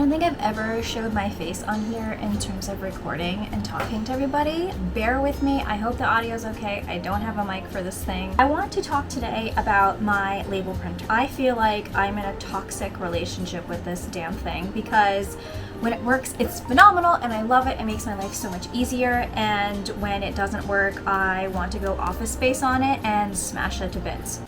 don't think I've ever showed my face on here in terms of recording and talking to everybody. Bear with me. I hope the audio is okay. I don't have a mic for this thing. I want to talk today about my label printer. I feel like I'm in a toxic relationship with this damn thing because when it works, it's phenomenal and I love it. It makes my life so much easier. And when it doesn't work, I want to go Office Space on it and smash it to bits.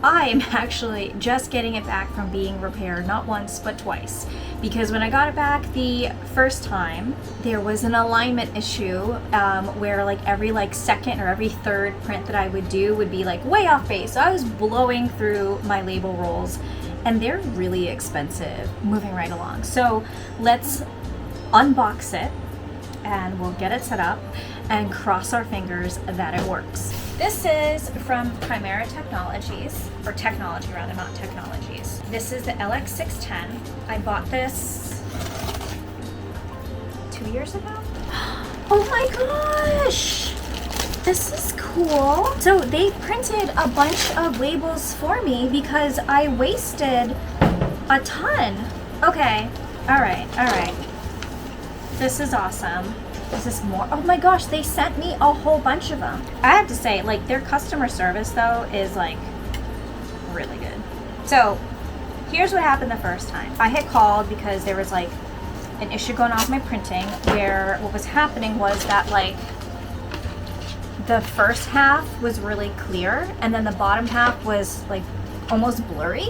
I am actually just getting it back from being repaired, not once, but twice. Because when I got it back the first time, there was an alignment issue where like every second or every third print that I would do would be like way off base. So I was blowing through my label rolls and they're really expensive. Moving right along. So let's unbox it and we'll get it set up and cross our fingers that it works. This is from Primera Technologies, or Technology rather, not Technologies. This is the LX610. I bought this 2 years ago. Oh my gosh! This is cool. So they printed a bunch of labels for me because I wasted a ton. Okay, all right. This is awesome. Is this more? Oh my gosh, they sent me a whole bunch of them. I have to say, like, their customer service though is like really good. So here's what happened the first time. I had called because there was like an issue going on with my printing where what was happening was that like the first half was really clear and then the bottom half was like almost blurry.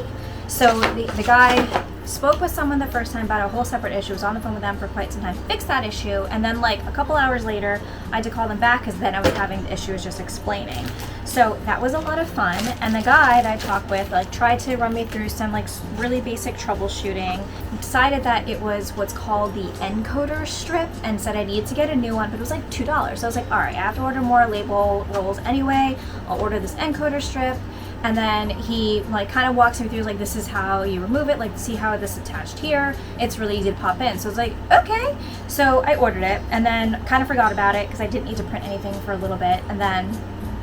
So the guy spoke with someone the first time about a whole separate issue, was on the phone with them for quite some time, fixed that issue, and then like a couple hours later I had to call them back because then I was having the issue, was just explaining. So that was a lot of fun, and the guy that I talked with like tried to run me through some like really basic troubleshooting, decided that it was what's called the encoder strip and said I needed to get a new one, but it was like $2. So I was like, all right, I have to order more label rolls anyway, I'll order this encoder strip. And then he like kind of walks me through like, this is how you remove it, like see how this is attached here, it's really easy to pop in. So it's like, okay. So I ordered it and then kind of forgot about it because I didn't need to print anything for a little bit, and then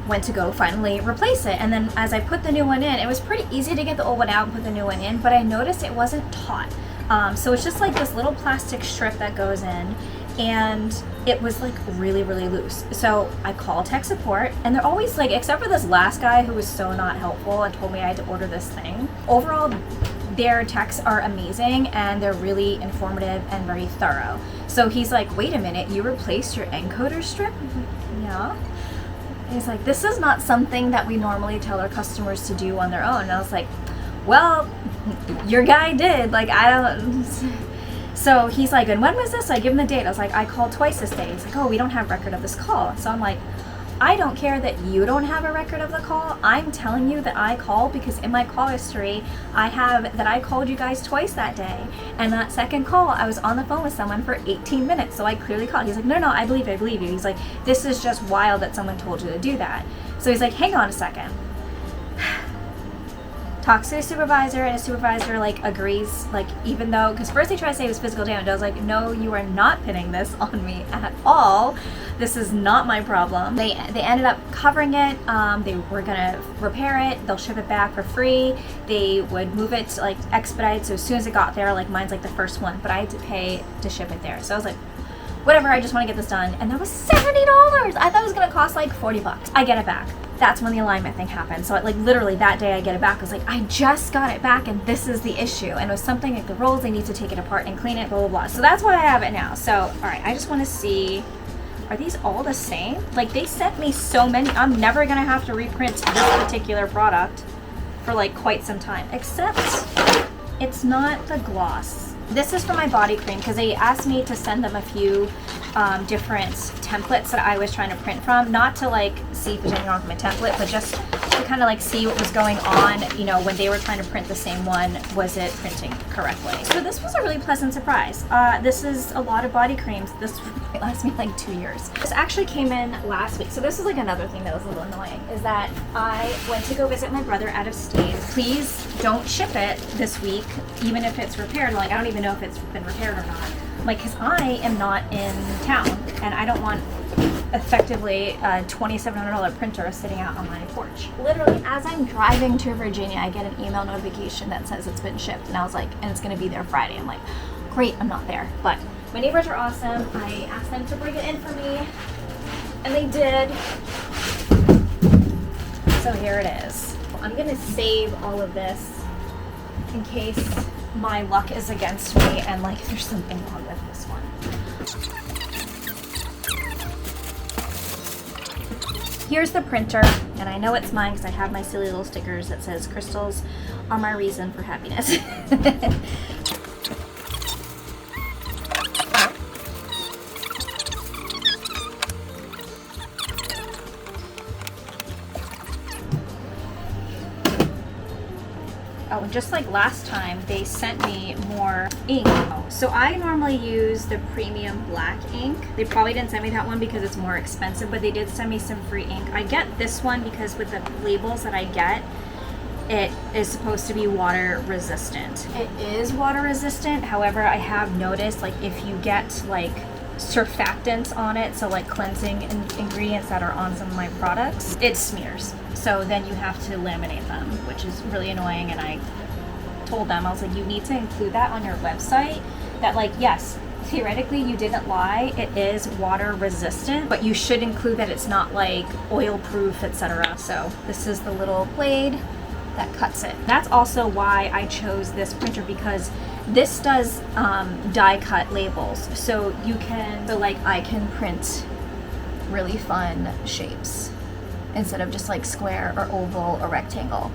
went to go finally replace it. And then as I put the new one in, it was pretty easy to get the old one out and put the new one in, but I noticed it wasn't taut. So it's just like this little plastic strip that goes in, and it was like really loose. So I called tech support and they're always like, except for this last guy who was so not helpful and told me I had to order this thing, overall their techs are amazing and they're really informative and very thorough. So he's like, wait a minute, you replaced your encoder strip? Yeah. He's like, this is not something that we normally tell our customers to do on their own. And I was like, well, your guy did, like, I don't. So he's like, and when was this? So I give him the date. I was like, I called twice this day. He's like, oh, we don't have record of this call. So I'm like, I don't care that you don't have a record of the call. I'm telling you that I called because in my call history, I have that I called you guys twice that day. And that second call, I was on the phone with someone for 18 minutes. So I clearly called. He's like, no, I believe you. He's like, this is just wild that someone told you to do that. So he's like, hang on a second. Talks to his supervisor and his supervisor like agrees, like even though, because first they tried to say it was physical damage. I was like, no, you are not pinning this on me at all. This is not my problem. They ended up covering it. They were gonna repair it. They'll ship it back for free. They would move it to like expedite. So as soon as it got there, like mine's like the first one, but I had to pay to ship it there. So I was like, whatever, I just want to get this done. And that was $70. I thought it was gonna cost like $40. I get it back. That's when the alignment thing happened. So like literally that day I get it back, I was like, I just got it back and this is the issue. And it was something like the rolls, they need to take it apart and clean it, blah, blah, blah. So that's why I have it now. So, all right, I just want to see, are these all the same? Like they sent me so many. I'm never gonna have to reprint this particular product for like quite some time, except it's not the gloss. This is for my body cream because they asked me to send them a few different templates that I was trying to print from, not to like see if there's anything wrong with my template, but just to kind of like see what was going on, you know, when they were trying to print the same one, was it printing correctly? So this was a really pleasant surprise. This is a lot of body creams. This might last me like 2 years. This actually came in last week. So this is like another thing that was a little annoying, is that I went to go visit my brother out of state. Please don't ship it this week, even if it's repaired. Like I don't even know if it's been repaired or not. Like, because I am not in town and I don't want effectively a $2,700 printer sitting out on my porch. Literally, as I'm driving to Virginia, I get an email notification that says it's been shipped, and I was like, and it's gonna be there Friday. I'm like, great, I'm not there. But my neighbors are awesome. I asked them to bring it in for me, and they did. So here it is. I'm gonna save all of this in case my luck is against me and like there's something wrong with this one. Here's the printer, and I know it's mine because I have my silly little stickers that says crystals are my reason for happiness. Oh, and just like last time, they sent me more ink. So I normally use the premium black ink. They probably didn't send me that one because it's more expensive, but they did send me some free ink. I get this one because with the labels that I get, it is supposed to be water resistant. It is water resistant. However, I have noticed like if you get like surfactants on it, so like cleansing ingredients that are on some of my products, it smears. So then you have to laminate them, which is really annoying. And I told them, I was like, you need to include that on your website, that like, yes, theoretically you didn't lie, it is water resistant, but you should include that it's not like oil proof, etc. So this is the little blade that cuts it. That's also why I chose this printer, because this does die cut labels. So you can, so like I can print really fun shapes instead of just like square or oval or rectangle.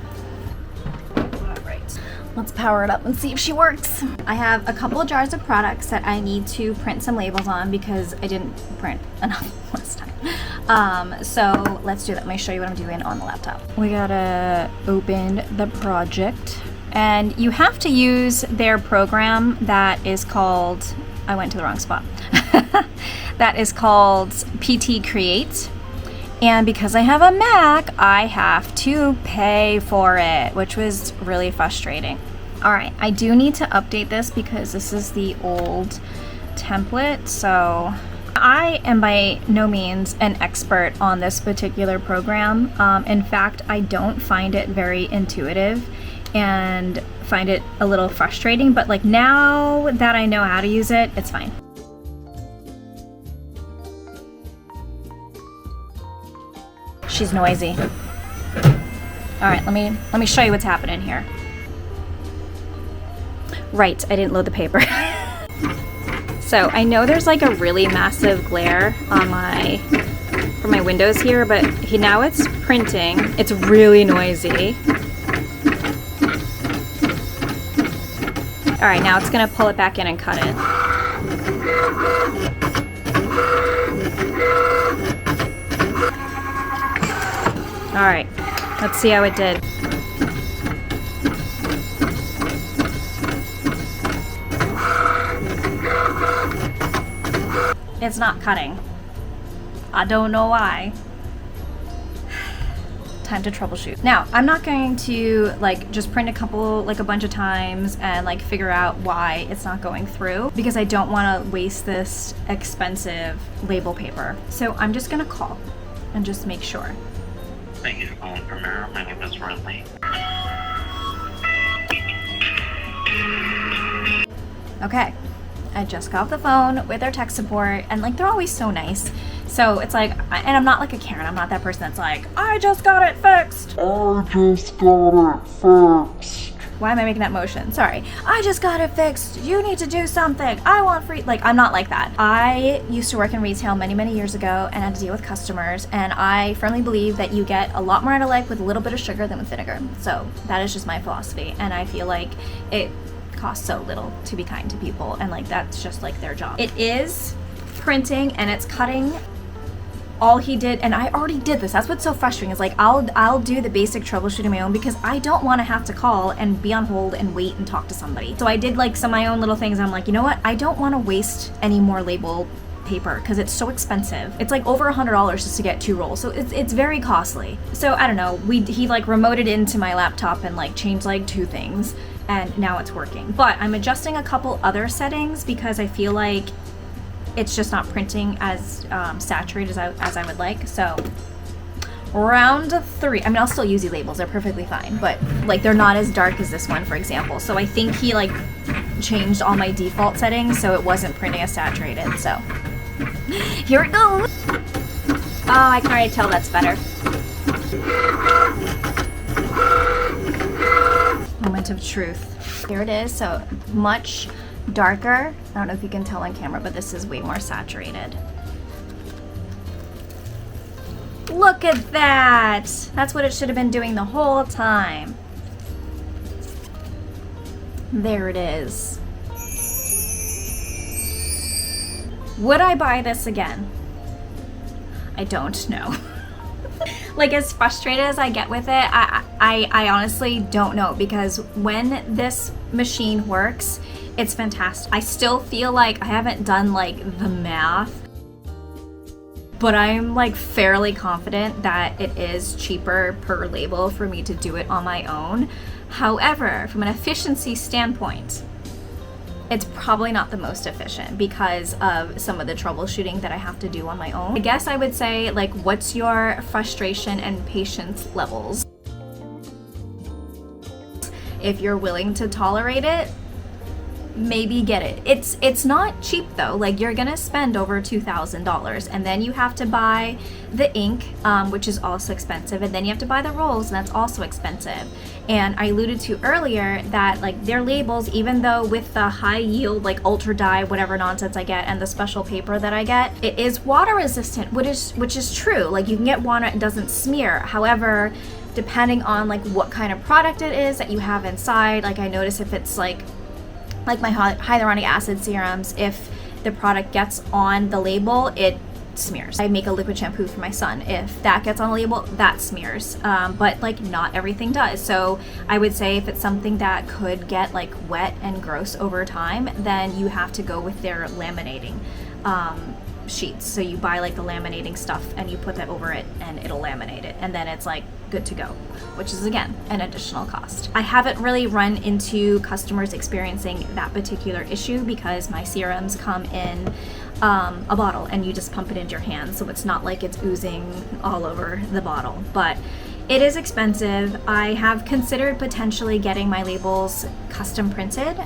All right, let's power it up and see if she works. I have a couple of jars of products that I need to print some labels on because I didn't print enough last time. So let's do that. Let me show you what I'm doing on the laptop. We gotta open the project, and you have to use their program that is called, I went to the wrong spot. That is called PT Create. And because I have a Mac, I have to pay for it, which was really frustrating. All right, I do need to update this because this is the old template. So I am by no means an expert on this particular program. In fact, I don't find it very intuitive and find it a little frustrating, but like now that I know how to use it, it's fine. She's noisy. All right, let me show you what's happening here. Right, I didn't load the paper. So I know there's like a really massive glare on from my windows here, but now it's printing. It's really noisy. All right, now it's gonna pull it back in and cut it. All right, let's see how it did. It's not cutting. I don't know why. Time to troubleshoot. Now, I'm not going to like just print a bunch of times and like figure out why it's not going through, because I don't want to waste this expensive label paper. So I'm just gonna call and just make sure. Thank you for calling Primera. My name is Ridley. Okay, I just got off the phone with their tech support, and like they're always so nice. So it's like, and I'm not like a Karen. I'm not that person that's like, I just got it fixed. I just got it fixed. Why am I making that motion? Sorry. I just got it fixed. You need to do something. I want free. Like, I'm not like that. I used to work in retail many, many years ago and had to deal with customers. And I firmly believe that you get a lot more out of life with a little bit of sugar than with vinegar. So that is just my philosophy. And I feel like it costs so little to be kind to people. And like, that's just like their job. It is printing and it's cutting. All he did, and I already did this, that's what's so frustrating, is like I'll do the basic troubleshooting my own because I don't want to have to call and be on hold and wait and talk to somebody. So I did like some of my own little things. I'm like, you know what, I don't want to waste any more label paper because it's so expensive. It's like over $100 just to get 2 rolls, so it's very costly. So I don't know, he like remoted into my laptop and like changed like 2 things, and now it's working. But I'm adjusting a couple other settings because I feel like it's just not printing as saturated as I would like. So round 3, I mean, I'll still use these labels, they're perfectly fine, but like they're not as dark as this one, for example. So I think he like changed all my default settings so it wasn't printing as saturated. So here it goes. Oh, I can already tell that's better. Moment of truth. Here it is. So much darker. I don't know if you can tell on camera, but this is way more saturated. Look at that! That's what it should have been doing the whole time. There it is. Would I buy this again? I don't know. Like, as frustrated as I get with it, I honestly don't know, because when this machine works, it's fantastic. I still feel like I haven't done like the math, but I'm like fairly confident that it is cheaper per label for me to do it on my own. However, from an efficiency standpoint, it's probably not the most efficient because of some of the troubleshooting that I have to do on my own. I guess I would say, like, what's your frustration and patience levels? If you're willing to tolerate it, maybe get it. It's not cheap though. Like, you're gonna spend over $2,000, and then you have to buy the ink, which is also expensive, and then you have to buy the rolls, and that's also expensive. And I alluded to earlier that like their labels, even though with the high yield like ultra dye whatever nonsense I get and the special paper that I get, it is water resistant, which is true. Like, you can get water, it doesn't smear. However, depending on like what kind of product it is that you have inside, like I notice if it's like my hyaluronic acid serums, if the product gets on the label, it smears. I make a liquid shampoo for my son. If that gets on the label, that smears. But like not everything does. So I would say if it's something that could get like wet and gross over time, then you have to go with their laminating sheets. So you buy like the laminating stuff and you put that over it and it'll laminate it, and then it's like good to go, which is again an additional cost. I haven't really run into customers experiencing that particular issue because my serums come in a bottle and you just pump it into your hand, so it's not like it's oozing all over the bottle. But it is expensive. I have considered potentially getting my labels custom printed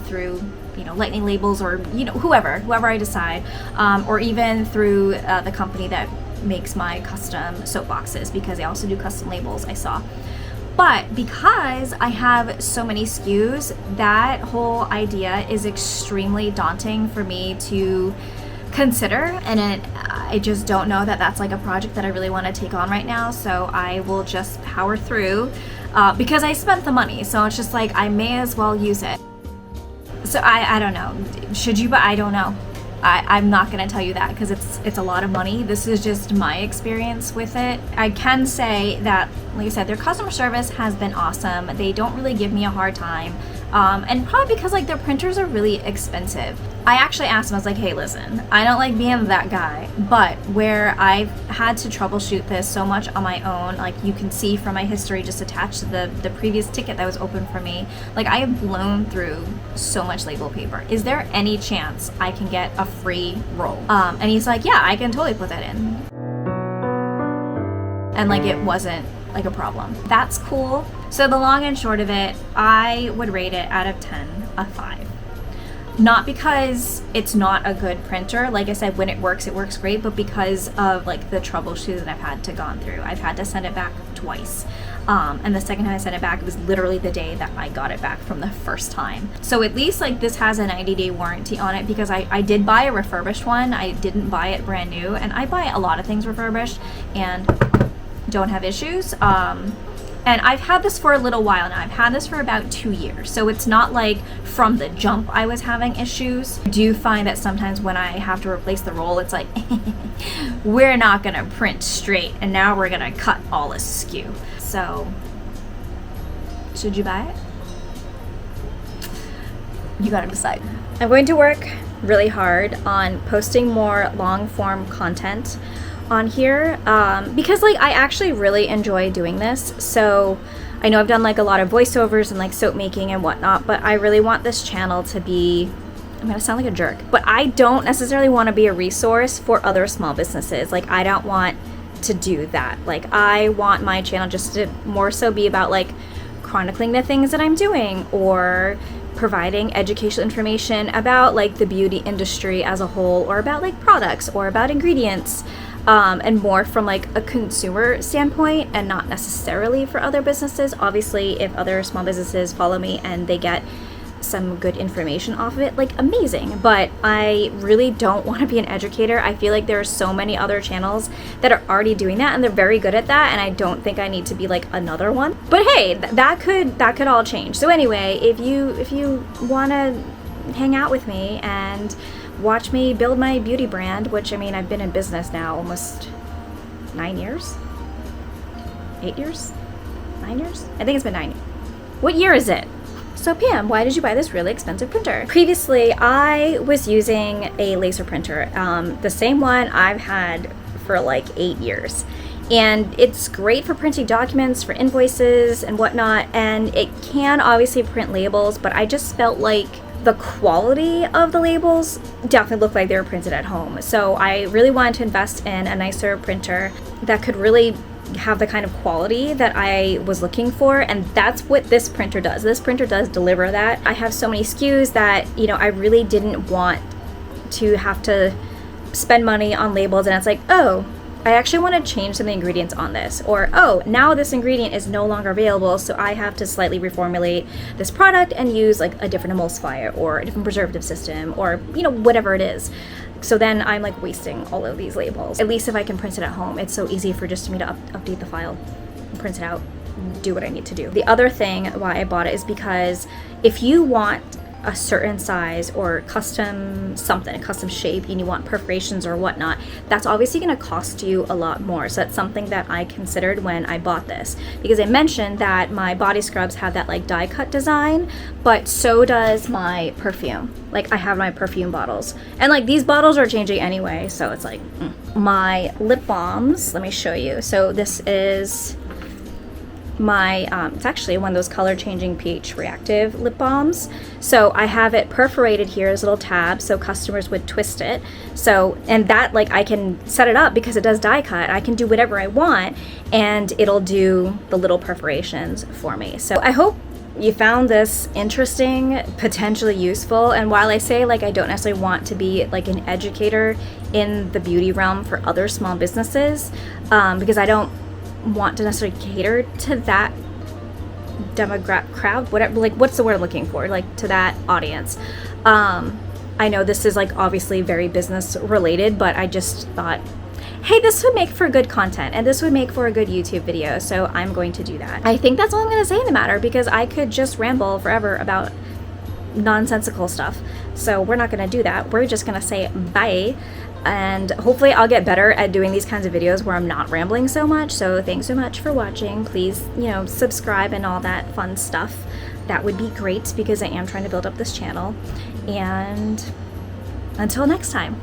through, you know, Lightning Labels, or, you know, whoever I decide, or even through the company that makes my custom soapboxes, because they also do custom labels, I saw. But because I have so many SKUs, that whole idea is extremely daunting for me to consider, and I just don't know that that's like a project that I really want to take on right now. So I will just power through because I spent the money, so it's just like I may as well use it. So I don't know. Should you? But I don't know. I'm not going to tell you that because it's a lot of money. This is just my experience with it. I can say that, like I said, their customer service has been awesome. They don't really give me a hard time. And probably because like their printers are really expensive. I actually asked them, I was like, hey, listen, I don't like being that guy, but where I've had to troubleshoot this so much on my own, like you can see from my history just attached to the previous ticket that was open for me, like I have blown through so much label paper. Is there any chance I can get a free roll? And he's like, yeah, I can totally put that in. And like it wasn't like a problem. That's cool. So the long and short of it, I would rate it out of 10 a 5. Not because it's not a good printer. Like I said, when it works great, but because of like the troubleshooting that I've had to gone through. I've had to send it back twice. And the second time I sent it back, it was literally the day that I got it back from the first time. So at least like this has a 90-day warranty on it, because I did buy a refurbished one. I didn't buy it brand new, and I buy a lot of things refurbished and don't have issues. And I've had this for a little while now. I've had this for about 2 years. So it's not like from the jump I was having issues. I do find that sometimes when I have to replace the roll, it's like, we're not gonna print straight, and now we're gonna cut all askew. So, should you buy it? You gotta decide. I'm going to work really hard on posting more long form content on here because like I actually really enjoy doing this. So I know I've done like a lot of voiceovers and like soap making and whatnot, but I really want this channel to be I'm gonna sound like a jerk, but I don't necessarily want to be a resource for other small businesses. Like, I don't want to do that. Like, I want my channel just to more so be about like chronicling the things that I'm doing, or providing educational information about like the beauty industry as a whole, or about like products, or about ingredients, and more from like a consumer standpoint, and not necessarily for other businesses. Obviously, if other small businesses follow me and they get some good information off of it, like, amazing. But I really don't want to be an educator. I feel like there are so many other channels that are already doing that, and they're very good at that, and I don't think I need to be like another one. But hey, that could all change. So anyway, if you want to hang out with me and watch me build my beauty brand, which, I mean, I've been in business now almost 9 years, 8 years, 9 years, I think it's been 9 years. What year is it? So Pam, why did you buy this really expensive printer? Previously, I was using a laser printer, the same one I've had for like 8 years. And it's great for printing documents, for invoices and whatnot, and it can obviously print labels, but I just felt like the quality of the labels definitely looked like they were printed at home. So I really wanted to invest in a nicer printer that could really have the kind of quality that I was looking for, and that's what this printer does. This printer does deliver that. I have so many SKUs that, you know, I really didn't want to have to spend money on labels, and it's like, oh, I actually want to change some of the ingredients on this, or oh, now this ingredient is no longer available, so I have to slightly reformulate this product and use like a different emulsifier or a different preservative system, or, you know, whatever it is. So then I'm like wasting all of these labels. At least if I can print it at home, it's so easy for just me to update the file, print it out, do what I need to do. The other thing why I bought it is because if you want a certain size or custom something, a custom shape, and you want perforations or whatnot, that's obviously going to cost you a lot more. So that's something that I considered when I bought this, because I mentioned that my body scrubs have that like die cut design, but so does my perfume. Like, I have my perfume bottles, and like these bottles are changing anyway, so it's like my lip balms. Let me show you. So this is my it's actually one of those color changing pH reactive lip balms. So I have it perforated here as a little tab, so customers would twist it. So, and that, like, I can set it up because it does die cut. I can do whatever I want and it'll do the little perforations for me. So I hope you found this interesting, potentially useful. And while I say, like, I don't necessarily want to be like an educator in the beauty realm for other small businesses, because I don't want to necessarily cater to that demographic crowd, whatever, like, what's the word I'm looking for, like, to that audience. I know this is like obviously very business related, but I just thought, hey, this would make for good content and this would make for a good YouTube video, so I'm going to do that. I think that's all I'm going to say in the matter, because I could just ramble forever about nonsensical stuff. So we're not going to do that. We're just going to say bye. And hopefully I'll get better at doing these kinds of videos where I'm not rambling so much. So thanks so much for watching. Please, you know, subscribe and all that fun stuff. That would be great, because I am trying to build up this channel. And until next time.